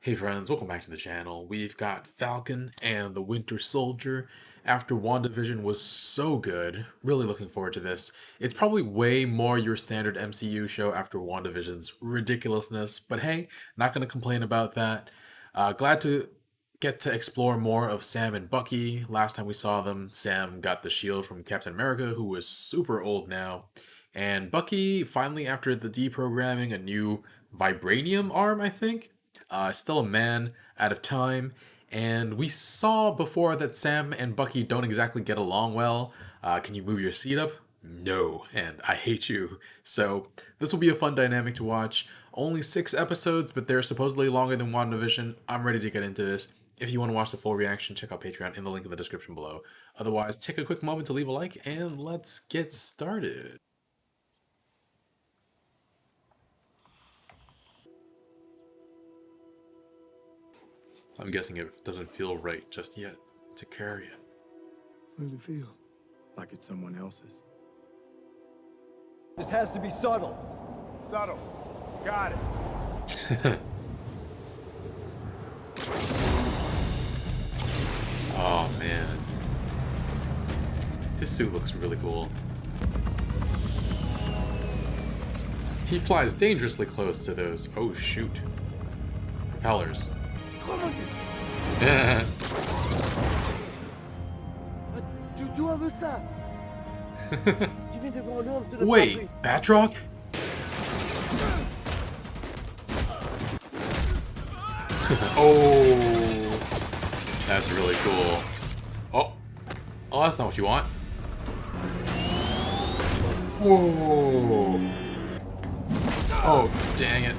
Hey friends, welcome back to the channel. We've got Falcon and the Winter Soldier. After WandaVision was so good, really looking forward to this. It's probably way more your standard MCU show after WandaVision's ridiculousness, but hey, not gonna complain about that. Glad to get to explore more of Sam and Bucky. Last time we saw them, Sam got the shield from Captain America, who was super old now. And Bucky, finally after the deprogramming, a new vibranium arm, I think? Still a man out of time. And we saw before that Sam and Bucky don't exactly get along well. Can you move your seat up? No, and I hate you. So this will be a fun dynamic to watch. Only 6 episodes, but they're supposedly longer than WandaVision. I'm ready to get into this. If you want to watch the full reaction, check out Patreon in the link in the description below. Otherwise, take a quick moment to leave a like, and let's get started. I'm guessing it doesn't feel right just yet to carry it. What does it feel? Like it's someone else's. This has to be subtle. Subtle. Got it. Oh man. His suit looks really cool. He flies dangerously close to those. Oh shoot. Propellers. Wait, Batroc? Oh, that's really cool. Oh, that's not what you want. Whoa. Oh, dang it.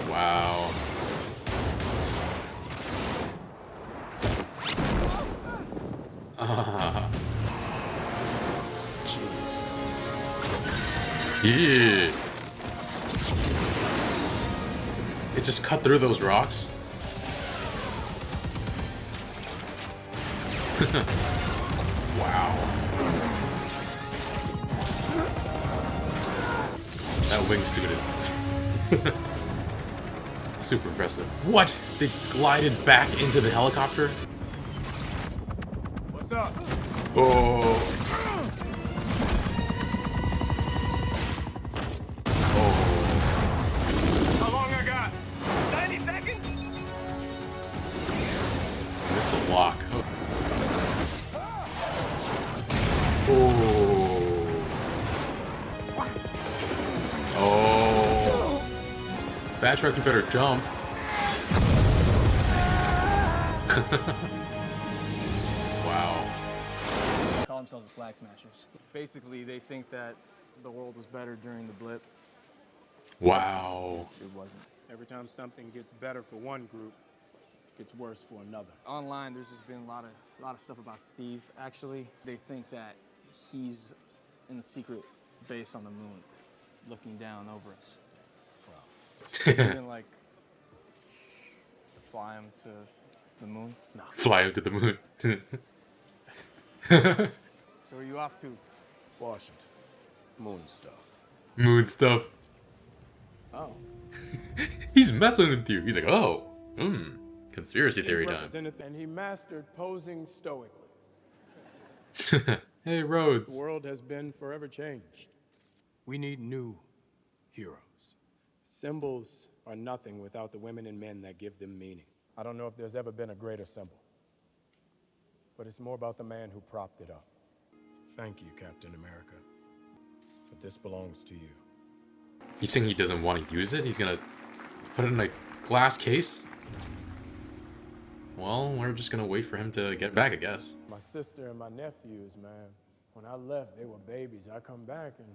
Wow. Jeez. Yeah. It just cut through those rocks. Wow. That wingsuit is super impressive. What? They glided back into the helicopter? What's up? Oh. Oh. How long I got? 90 seconds? Missile lock. Oh. Oh. Batroc, you better jump. Wow. Call themselves the Flag Smashers. Basically, they think that the world was better during the blip. Wow. It wasn't. Every time something gets better for one group, it gets worse for another. Online, there's just been a lot of stuff about Steve. Actually, they think that he's in the secret base on the moon, looking down over us. Wow. Even like fly him to the moon? No. Fly him to the moon. So are you off to? Washington. Moon stuff. Moon stuff. Oh. He's messing with you. He's like, oh, conspiracy theory time. And he mastered posing stoically. Hey, The Rhodes. world has been forever changed. We need new heroes. Symbols are nothing without the women and men that give them meaning. I don't know if there's ever been a greater symbol, but it's more about the man who propped it up. Thank you, Captain America, but this belongs to you. He's saying he doesn't want to use it? He's gonna put it in a glass case? Well, we're just gonna wait for him to get back, I guess. My sister and my nephews, man, when I left, they were babies. I come back and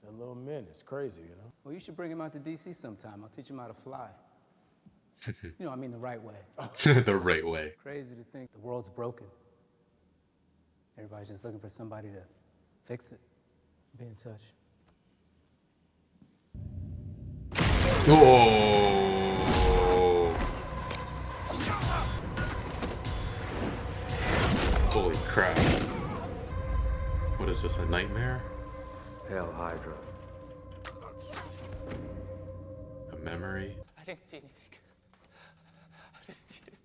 they're little men. It's crazy, you know? Well, you should bring him out to DC sometime. I'll teach him how to fly. You know, I mean the right way. The right way. Crazy to think the world's broken. Everybody's just looking for somebody to fix it. Be in touch. Oh. Holy crap. What is this, a nightmare? Hail Hydra. A memory? I didn't see anything. I didn't see anything.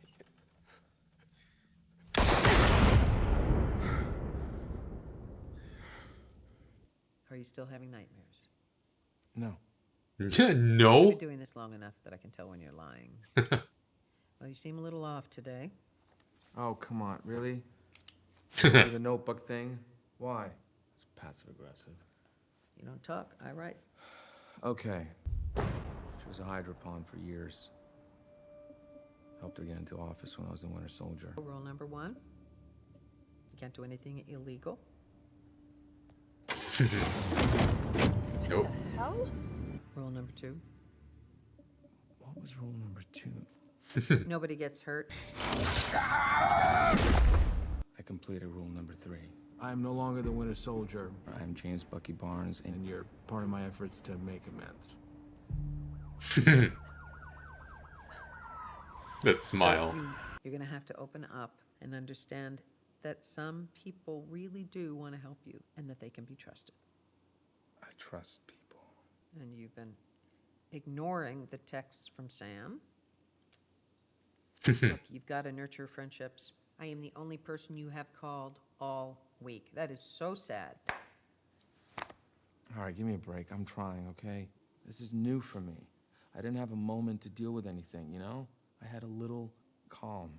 Are you still having nightmares? No. I've No? been doing this long enough that I can tell when you're lying. Well, you seem a little off today. Oh, come on, really? The notebook thing? Why? It's passive aggressive. You don't talk, I write. Okay. She was a Hydra pawn for years. Helped her get into office when I was in Winter Soldier. Rule number 1, you can't do anything illegal. Nope. Hell? Rule number 2, What was rule number 2? nobody gets hurt. I completed rule number 3. I am no longer the Winter Soldier, I am James Bucky Barnes, and and you're part of my efforts to make amends. That smile. You're going to have to open up and understand that some people really do want to help you and that they can be trusted. I trust people. And you've been ignoring the texts from Sam. Look, you've got to nurture friendships. I am the only person you have called all week. That is so sad. All right, give me a break. I'm trying, okay? This is new for me. I didn't have a moment to deal with anything, you know? I had a little calm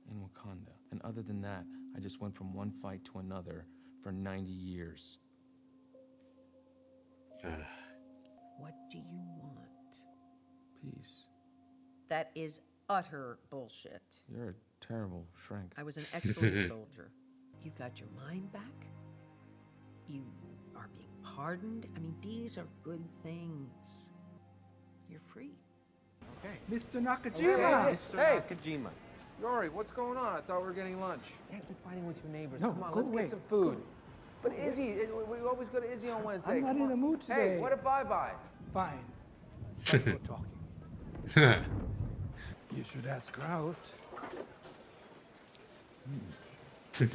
in Wakanda. And other than that, I just went from one fight to another for 90 years. What do you want? Peace. That is utter bullshit. You're a terrible shrink. I was an excellent soldier. You got your mind back. You are being pardoned. I mean, these are good things. You're free. Okay. Mr. Nakajima! Hey, Nakajima. Yori, what's going on? I thought we were getting lunch. Can't be fighting with your neighbors. No, Come on, go let's away. get some food. But Izzy, we always go to Izzy on Wednesday. I'm not Come in on. the mood Hey, today. what if I buy? Fine. Let's go talking. You should ask her out. He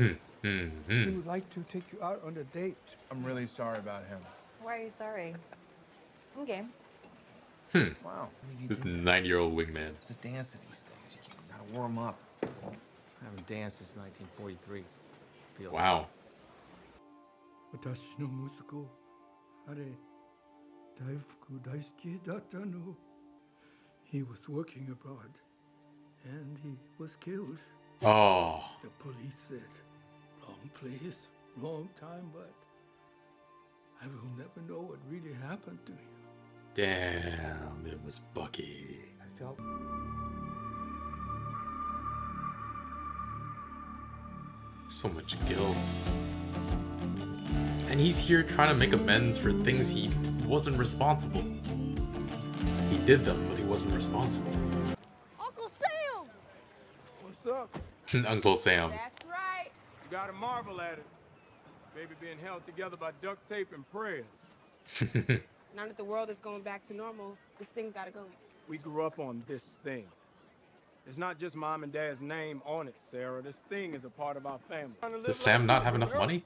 would like to take you out on a date. I'm really sorry about him. Why are you sorry? I'm game. Wow. This 9-year-old wingman. It's a dance to these things. You gotta warm up. I haven't danced since 1943. Feels Wow. 私の息子、あれ、大福大好きだったの。He was working abroad, and he was killed. Oh. The police said, wrong place, wrong time, but I will never know what really happened to you. Damn, it was Bucky. I felt So much guilt. And he's here trying to make amends for things he wasn't responsible. He did them, but he wasn't responsible. Uncle Sam! What's up? Uncle Sam. That's right. You gotta marvel at it. Baby being held together by duct tape and prayers. Now that the world is going back to normal, this thing's gotta go. We grew up on this thing. It's not just mom and dad's name on it, Sarah. This thing is a part of our family. Does Sam not have enough money?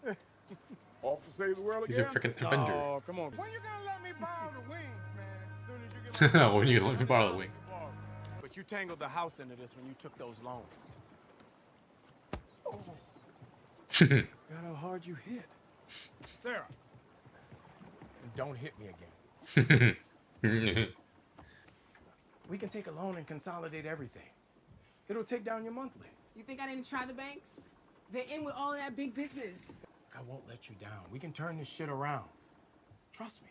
Off to save the world He's a again? freaking Avenger. Oh, come on. When you gonna let me borrow the wings, man? As soon as you get my When you let me borrow the wing. But you tangled the house into this when you took those loans. God, how hard you hit. Sarah. And don't hit me again. We can take a loan and consolidate everything. It'll take down your monthly. You think I didn't try the banks? They're in with all of that big business. I won't let you down. We can turn this shit around. Trust me.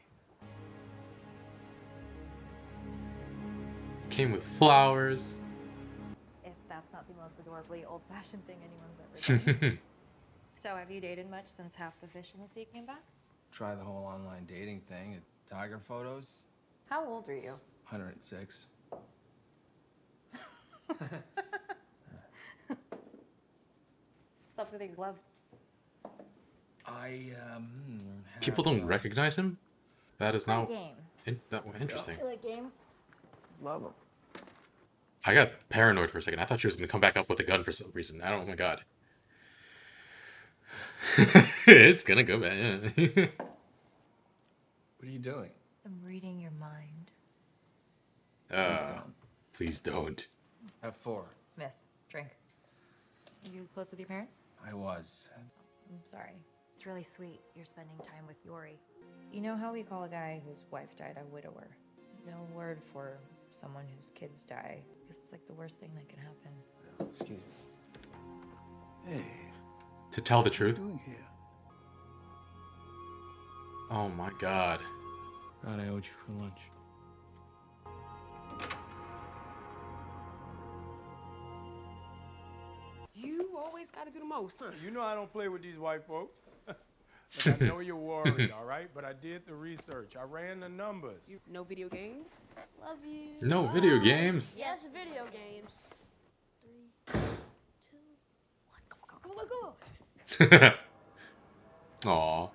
Came with flowers. If that's not the most adorably old-fashioned thing anyone's ever done. So have you dated much since half the fish in the sea came back? Try the whole online dating thing. Tiger photos. How old are you? 106. What's up with your gloves? People don't recognize him? That is now Game. interesting. You like games? Love them. I got paranoid for a second. I thought she was gonna come back up with a gun for some reason. Oh my god. It's gonna go bad. Yeah. What are you doing? I'm reading your mind. Please don't. Have 4. Miss, drink. Are you close with your parents? I was. I'm sorry. It's really sweet you're spending time with Yori. You know how we call a guy whose wife died a widower? No word for someone whose kids die. Because it's like the worst thing that can happen. Excuse me. Hey, To tell the what are you truth. doing here? Oh my god. God, I owed you for lunch. You always got to do the most, huh? You know I don't play with these white folks. Look, I know you're worried, all right? But I did the research. I ran the numbers. No video games? Love you. No video games. Yes, video games. 3, 2, 1. Go. Aw.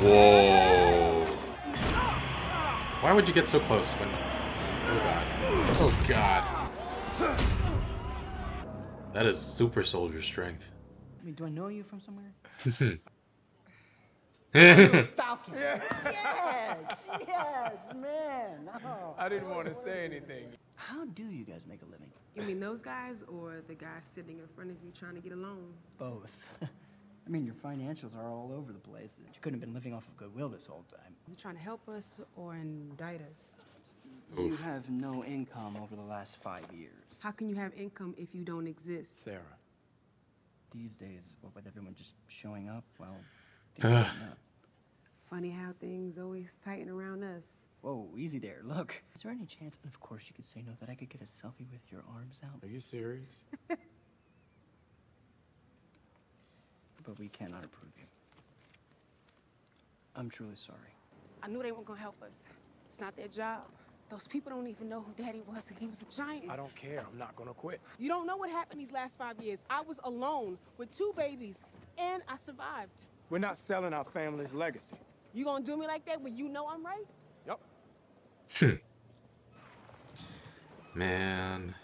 Whoa. Why would you get so close when... Oh god. Oh god. That is super soldier strength. I mean, do I know you from somewhere? Falcon. Yes, man. Oh. I didn't want to say anything. How do you guys make a living? You mean those guys or the guys sitting in front of you trying to get a loan? Both. I mean, your financials are all over the place. You couldn't have been living off of goodwill this whole time. You trying to help us or indict us? You have no income over the last 5 years. How can you have income if you don't exist? Sarah. These days, what with everyone just showing up, well, things tighten up. Funny how things always tighten around us. Whoa, easy there. Look, is there any chance, and of course you could say no, that I could get a selfie with your arms out? Are you serious? But we cannot approve you. I'm truly sorry. I knew they weren't gonna help us. It's not their job. Those people don't even know who Daddy was, and he was a giant. I don't care. I'm not going to quit. You don't know what happened these last 5 years. I was alone with 2 babies, and I survived. We're not selling our family's legacy. You gonna do me like that when you know I'm right? Yep. Man.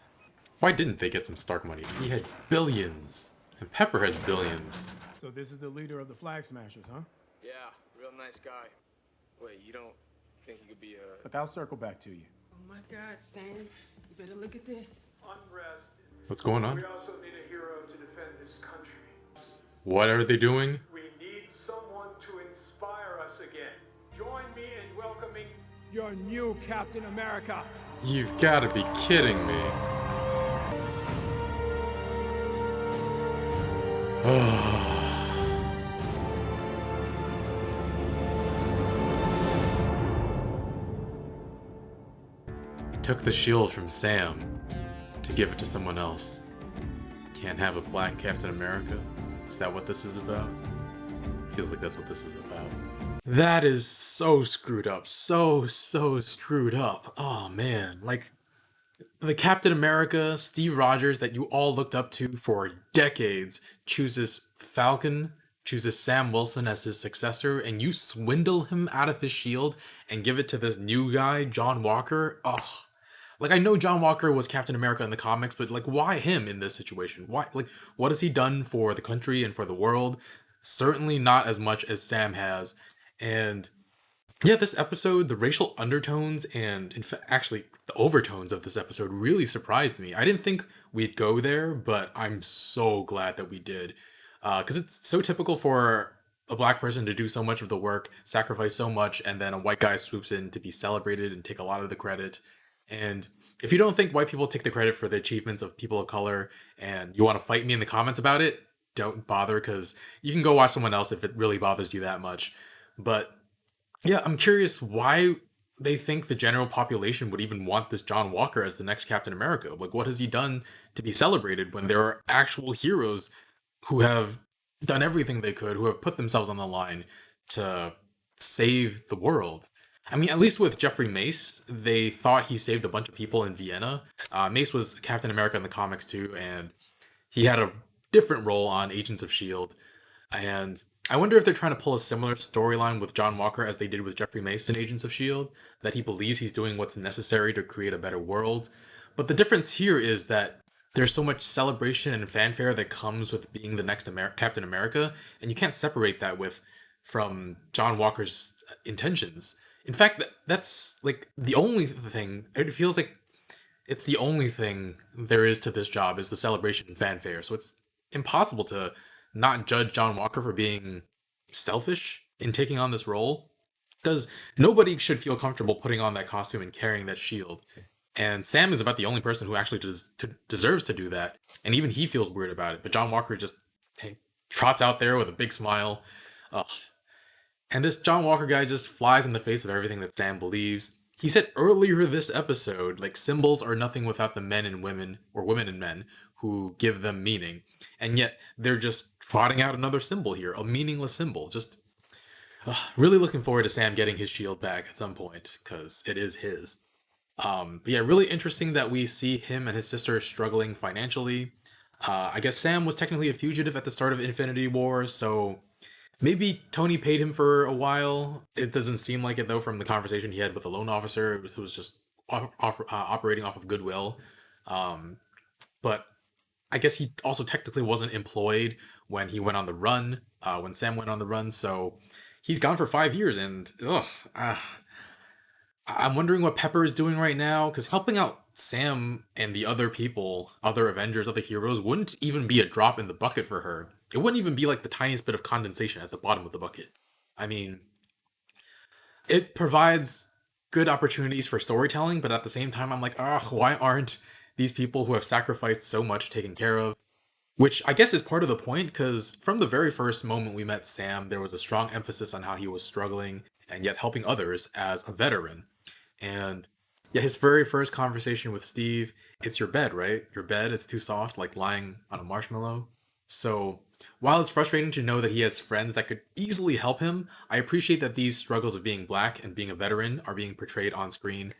Why didn't they get some Stark money? He had billions. And Pepper has billions. So this is the leader of the Flag Smashers, huh? Yeah, real nice guy. Wait, you don't think he could be a... Look, I'll circle back to you. Oh my God, Sam. You better look at this. Unrest. What's going on? We also need a hero to defend this country. What are they doing? We need someone to inspire us again. Join me in welcoming Your new Captain America. You've got to be kidding me. Took the shield from Sam to give it to someone else. Can't have a black Captain America? Is that what this is about? Feels like that's what this is about. That is so screwed up. So screwed up. Oh man. Like, the Captain America, Steve Rogers, that you all looked up to for decades, chooses Falcon, chooses Sam Wilson as his successor, and you swindle him out of his shield and give it to this new guy, John Walker. Ugh. Like, I know John Walker was Captain America in the comics, but like, why him in this situation? Why? Like, what has he done for the country and for the world? Certainly not as much as Sam has. And yeah, this episode, the racial undertones and, in fact, actually the overtones of this episode really surprised me. I didn't think we'd go there, but I'm so glad that we did. Because it's so typical for a black person to do so much of the work, sacrifice so much, and then a white guy swoops in to be celebrated and take a lot of the credit. And if you don't think white people take the credit for the achievements of people of color and you want to fight me in the comments about it, don't bother, because you can go watch someone else if it really bothers you that much. But yeah, I'm curious why they think the general population would even want this John Walker as the next Captain America. Like, what has he done to be celebrated when there are actual heroes who have done everything they could, who have put themselves on the line to save the world? I mean, at least with Jeffrey Mace, they thought he saved a bunch of people in Vienna. Mace was Captain America in the comics too, and he had a different role on Agents of S.H.I.E.L.D. And I wonder if they're trying to pull a similar storyline with John Walker as they did with Jeffrey Mason, Agents of S.H.I.E.L.D., that he believes he's doing what's necessary to create a better world. But the difference here is that there's so much celebration and fanfare that comes with being the next Captain America, and you can't separate that from John Walker's intentions. In fact, that's like the only thing. It feels like it's the only thing there is to this job is the celebration and fanfare. So it's impossible to not judge John Walker for being selfish in taking on this role, because nobody should feel comfortable putting on that costume and carrying that shield. And Sam is about the only person who actually deserves to do that, and even he feels weird about it. But John Walker just trots out there with a big smile. Ugh. And this John Walker guy just flies in the face of everything that Sam believes. He said earlier this episode, like, symbols are nothing without the men and women, or women and men, who give them meaning. And yet, they're just trotting out another symbol here, a meaningless symbol. Just really looking forward to Sam getting his shield back at some point, because it is his. But yeah, really interesting that we see him and his sister struggling financially. I guess Sam was technically a fugitive at the start of Infinity War, so maybe Tony paid him for a while. It doesn't seem like it, though, from the conversation he had with the loan officer. It was just operating off of goodwill. But I guess he also technically wasn't employed when he went on the run, when Sam went on the run, so he's gone for 5 years, and I'm wondering what Pepper is doing right now, because helping out Sam and the other people, other Avengers, other heroes, wouldn't even be a drop in the bucket for her. It wouldn't even be like the tiniest bit of condensation at the bottom of the bucket. I mean, it provides good opportunities for storytelling, but at the same time, I'm like, why aren't these people who have sacrificed so much taken care of? Which I guess is part of the point, because from the very first moment we met Sam, there was a strong emphasis on how he was struggling and yet helping others as a veteran. And yeah, his very first conversation with Steve, it's your bed, right? Your bed, it's too soft, like lying on a marshmallow. So while it's frustrating to know that he has friends that could easily help him, I appreciate that these struggles of being black and being a veteran are being portrayed on screen.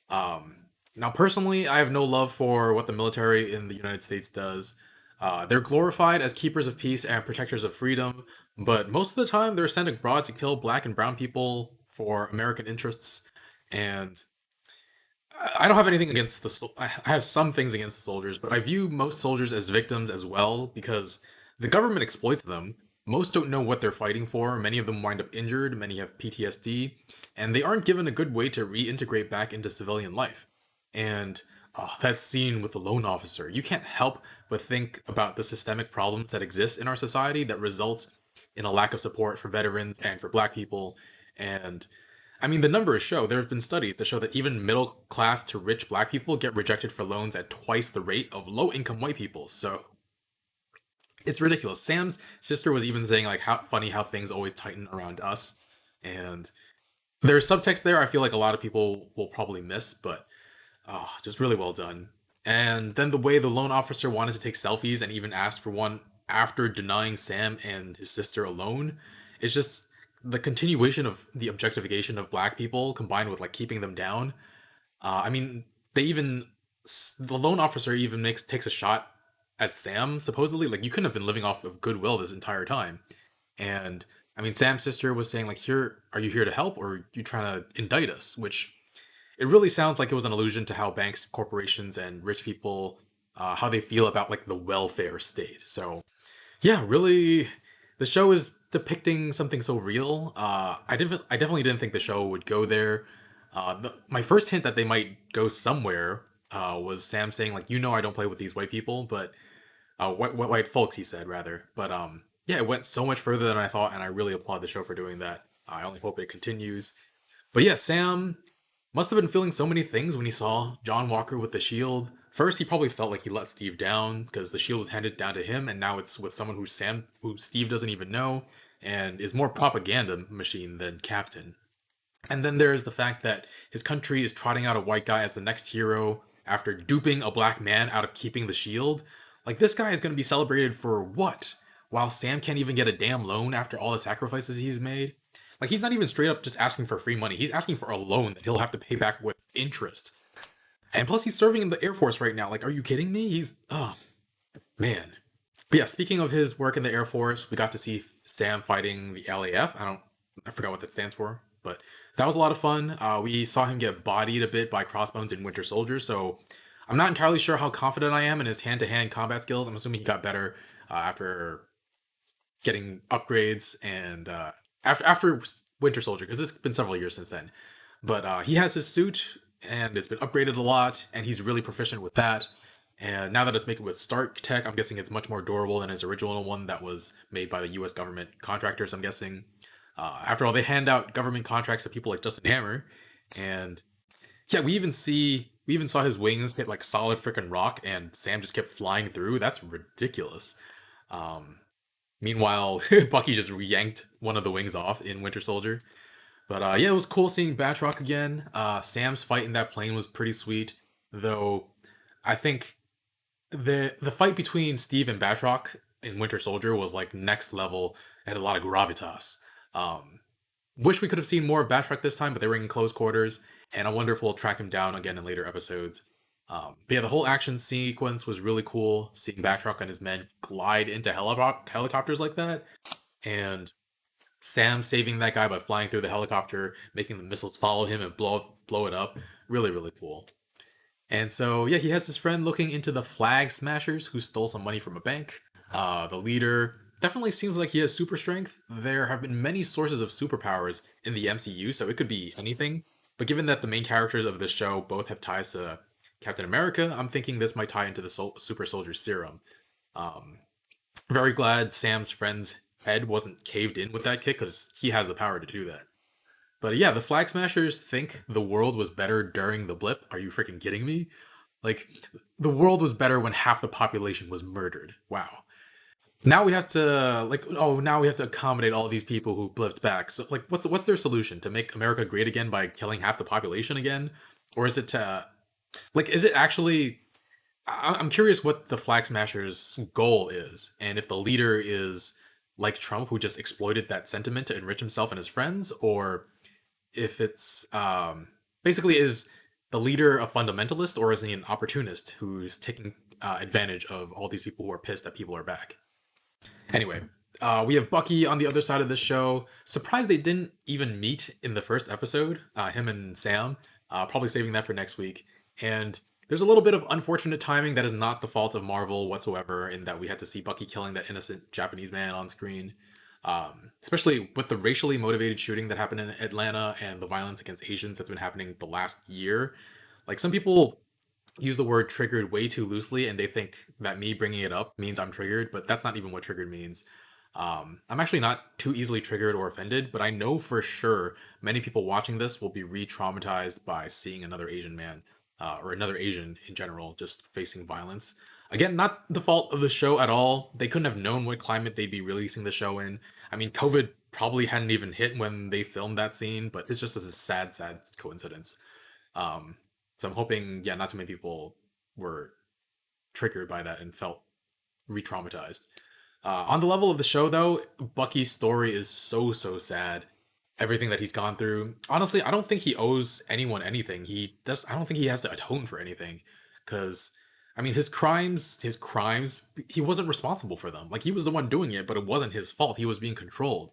Now, personally, I have no love for what the military in the United States does. They're glorified as keepers of peace and protectors of freedom, but most of the time they're sent abroad to kill black and brown people for American interests. And I don't have anything against I have some things against the soldiers, but I view most soldiers as victims as well, because the government exploits them. Most don't know what they're fighting for. Many of them wind up injured. Many have PTSD, and they aren't given a good way to reintegrate back into civilian life. And that scene with the loan officer, you can't help but think about the systemic problems that exist in our society that results in a lack of support for veterans and for black people. And I mean, the numbers show, there's been studies that show that even middle class to rich black people get rejected for loans at twice the rate of low income white people. So it's ridiculous. Sam's sister was even saying, like, how funny how things always tighten around us. And there's subtext there I feel like a lot of people will probably miss, but just really well done. And then the way the loan officer wanted to take selfies and even asked for one after denying Sam and his sister a loan, it's just the continuation of the objectification of black people combined with, like, keeping them down. I mean, the loan officer even takes a shot at Sam, supposedly. Like, you couldn't have been living off of goodwill this entire time. And I mean, Sam's sister was saying, like, are you here to help, or are you trying to indict us? Which it really sounds like it was an allusion to how banks, corporations, and rich people, how they feel about, like, the welfare state. So yeah, really, the show is depicting something so real. I definitely didn't think the show would go there. My first hint that they might go somewhere was Sam saying, like, I don't play with these white people, but white folks, he said, rather. But yeah, it went so much further than I thought, and I really applaud the show for doing that. I only hope it continues. But yeah, Sam must have been feeling so many things when he saw John Walker with the shield. First, he probably felt like he let Steve down because the shield was handed down to him, and now it's with someone who Steve doesn't even know, and is more propaganda machine than Captain. And then there's the fact that his country is trotting out a white guy as the next hero after duping a black man out of keeping the shield. Like, this guy is going to be celebrated for what? While Sam can't even get a damn loan after all the sacrifices he's made? Like, he's not even straight up just asking for free money. He's asking for a loan that he'll have to pay back with interest. And plus, he's serving in the Air Force right now. Like, are you kidding me? Oh, man. But yeah, speaking of his work in the Air Force, we got to see Sam fighting the LAF. I forgot what that stands for, but that was a lot of fun. We saw him get bodied a bit by Crossbones in Winter Soldier, so I'm not entirely sure how confident I am in his hand-to-hand combat skills. I'm assuming he got better after getting upgrades and after Winter Soldier, because it's been several years since then. But he has his suit, and it's been upgraded a lot, and he's really proficient with that. And now that it's made with Stark tech, I'm guessing it's much more durable than his original one that was made by the U.S. government contractors. I'm guessing. After all, they hand out government contracts to people like Justin Hammer, and yeah, we even saw his wings hit like solid freaking rock, and Sam just kept flying through. That's ridiculous. Um, Meanwhile, Bucky just yanked one of the wings off in Winter Soldier. But yeah, it was cool seeing Batroc again. Sam's fight in that plane was pretty sweet, though. I think the fight between Steve and Batroc in Winter Soldier was like next level. It had a lot of gravitas. Um, Wish we could have seen more of Batroc this time, but they were in close quarters, and I wonder if we'll track him down again in later episodes. But yeah, the whole action sequence was really cool. Seeing Batroc and his men glide into helicopters like that, and Sam saving that guy by flying through the helicopter, making the missiles follow him and blow it up. Really, really cool. And so, yeah, he has his friend looking into the Flag Smashers who stole some money from a bank. The leader definitely seems like he has super strength. There have been many sources of superpowers in the MCU, so it could be anything. But given that the main characters of this show both have ties to Captain America, I'm thinking this might tie into the Super Soldier Serum. Um, Very glad Sam's friend's head wasn't caved in with that kick because he has the power to do that. But yeah, the Flag Smashers think the world was better during the blip. Are you freaking kidding me? Like, the world was better when half the population was murdered. Wow. Now we have to now we have to accommodate all these people who blipped back. So like, what's their solution? To make America great again by killing half the population again, or is it to is it actually? I'm curious what the Flag Smashers' goal is, and if the leader is like Trump, who just exploited that sentiment to enrich himself and his friends, or if it's basically is the leader a fundamentalist, or is he an opportunist who's taking advantage of all these people who are pissed that people are back? Anyway, we have Bucky on the other side of the show. Surprised they didn't even meet in the first episode, him and Sam. Probably saving that for next week. And there's a little bit of unfortunate timing that is not the fault of Marvel whatsoever, in that we had to see Bucky killing that innocent Japanese man on screen. Especially with the racially motivated shooting that happened in Atlanta and the violence against Asians that's been happening the last year. Like, some people use the word triggered way too loosely, and they think that me bringing it up means I'm triggered, but that's not even what triggered means. I'm actually not too easily triggered or offended, but I know for sure many people watching this will be re-traumatized by seeing another Asian man, or another Asian in general, just facing violence. Again, not the fault of the show at all. They couldn't have known what climate they'd be releasing the show in. I mean, COVID probably hadn't even hit when they filmed that scene, but it's just a sad, sad coincidence. Um, so I'm hoping, yeah, not too many people were triggered by that and felt re-traumatized. On the level of the show, though, Bucky's story is so, so sad. Everything that he's gone through. Honestly, I don't think he owes anyone anything. I don't think he has to atone for anything. Because, I mean, his crimes, he wasn't responsible for them. Like, he was the one doing it, but it wasn't his fault. He was being controlled.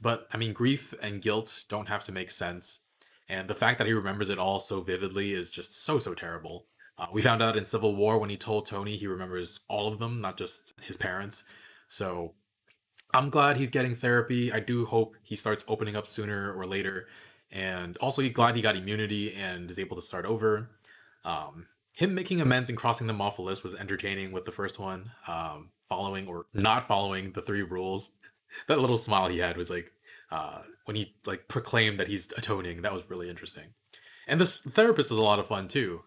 But, I mean, grief and guilt don't have to make sense. And the fact that he remembers it all so vividly is just so, so terrible. We found out in Civil War when he told Tony he remembers all of them, not just his parents. So I'm glad he's getting therapy. I do hope he starts opening up sooner or later. And also glad he got immunity and is able to start over. Him making amends and crossing them off the list was entertaining with the first one. Following or not following the 3 rules. That little smile he had was like, when he like proclaimed that he's atoning. That was really interesting. And this therapist is a lot of fun too.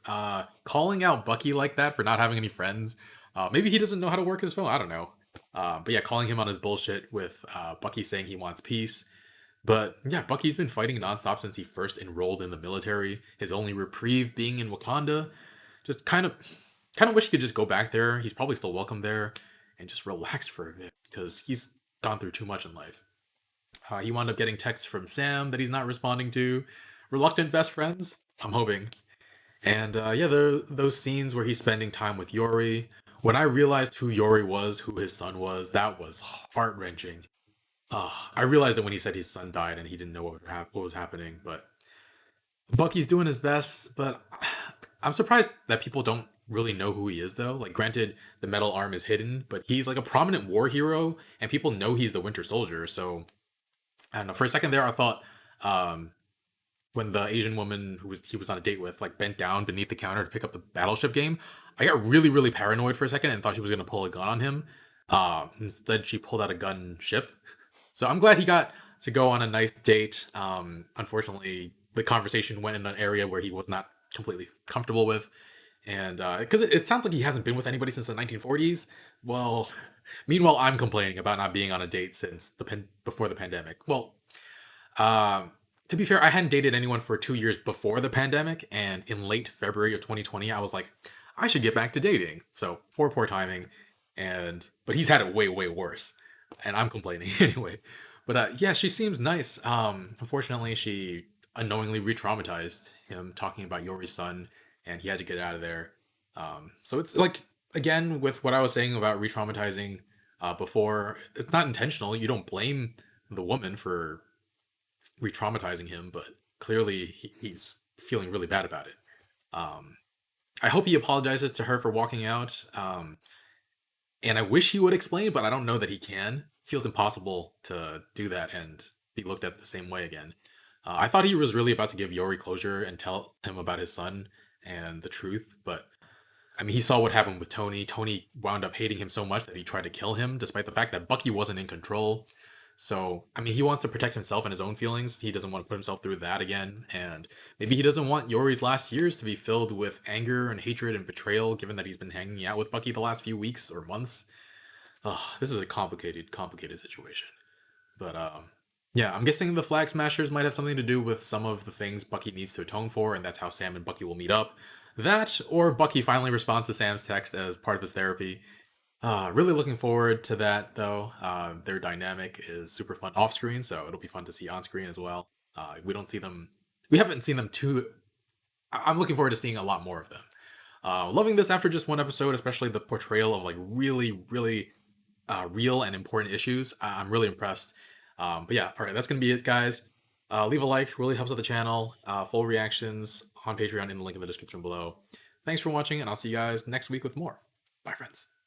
Calling out Bucky like that for not having any friends. Maybe he doesn't know how to work his phone. I don't know. But yeah, calling him on his bullshit with Bucky saying he wants peace. But yeah, Bucky's been fighting nonstop since he first enrolled in the military. His only reprieve being in Wakanda. Just kind of wish he could just go back there. He's probably still welcome there and just relax for a bit because he's gone through too much in life. He wound up getting texts from Sam that he's not responding to. Reluctant best friends, I'm hoping. And yeah, there are those scenes where he's spending time with Yori, When I realized who Yori was, who his son was, that was heart wrenching. I realized it when he said his son died and he didn't know what was happening. But Bucky's doing his best. But I'm surprised that people don't really know who he is, though. Like, granted, the metal arm is hidden, but he's like a prominent war hero, and people know he's the Winter Soldier. So I don't know. For a second there, I thought um, when the Asian woman he was on a date with like bent down beneath the counter to pick up the Battleship game, I got really really paranoid for a second and thought she was gonna pull a gun on him. Instead, she pulled out a gun ship. So I'm glad he got to go on a nice date. Unfortunately, the conversation went in an area where he was not completely comfortable with, and because it sounds like he hasn't been with anybody since the 1940s. Well, meanwhile, I'm complaining about not being on a date since before the pandemic. Well, um, to be fair, I hadn't dated anyone for 2 years before the pandemic, and in late February of 2020, I was like, I should get back to dating. So poor timing, but he's had it way way worse, and I'm complaining anyway. But yeah, she seems nice. Unfortunately, she unknowingly re-traumatized him talking about Yori's son, and he had to get out of there. So it's like again with what I was saying about re-traumatizing before, it's not intentional. You don't blame the woman for re-traumatizing him, but clearly he's feeling really bad about it. Um, I hope he apologizes to her for walking out. And I wish he would explain, but I don't know that he can. Feels impossible to do that and be looked at the same way again. I thought he was really about to give Yori closure and tell him about his son and the truth, but I mean, he saw what happened with Tony. Tony wound up hating him so much that he tried to kill him, despite the fact that Bucky wasn't in control. So, I mean, he wants to protect himself and his own feelings. He doesn't want to put himself through that again. And maybe he doesn't want Yori's last years to be filled with anger and hatred and betrayal, given that he's been hanging out with Bucky the last few weeks or months. This is a complicated situation. But, yeah, I'm guessing the Flag Smashers might have something to do with some of the things Bucky needs to atone for, and that's how Sam and Bucky will meet up. That, or Bucky finally responds to Sam's text as part of his therapy. Really looking forward to that, though. Their dynamic is super fun off screen, so it'll be fun to see on screen as well. We haven't seen them too. I'm looking forward to seeing a lot more of them. Loving this after just one episode, especially the portrayal of like really, really real and important issues. I'm really impressed. But yeah, all right, that's gonna be it, guys. Leave a like, really helps out the channel. Full reactions on Patreon in the link in the description below. Thanks for watching, and I'll see you guys next week with more. Bye, friends.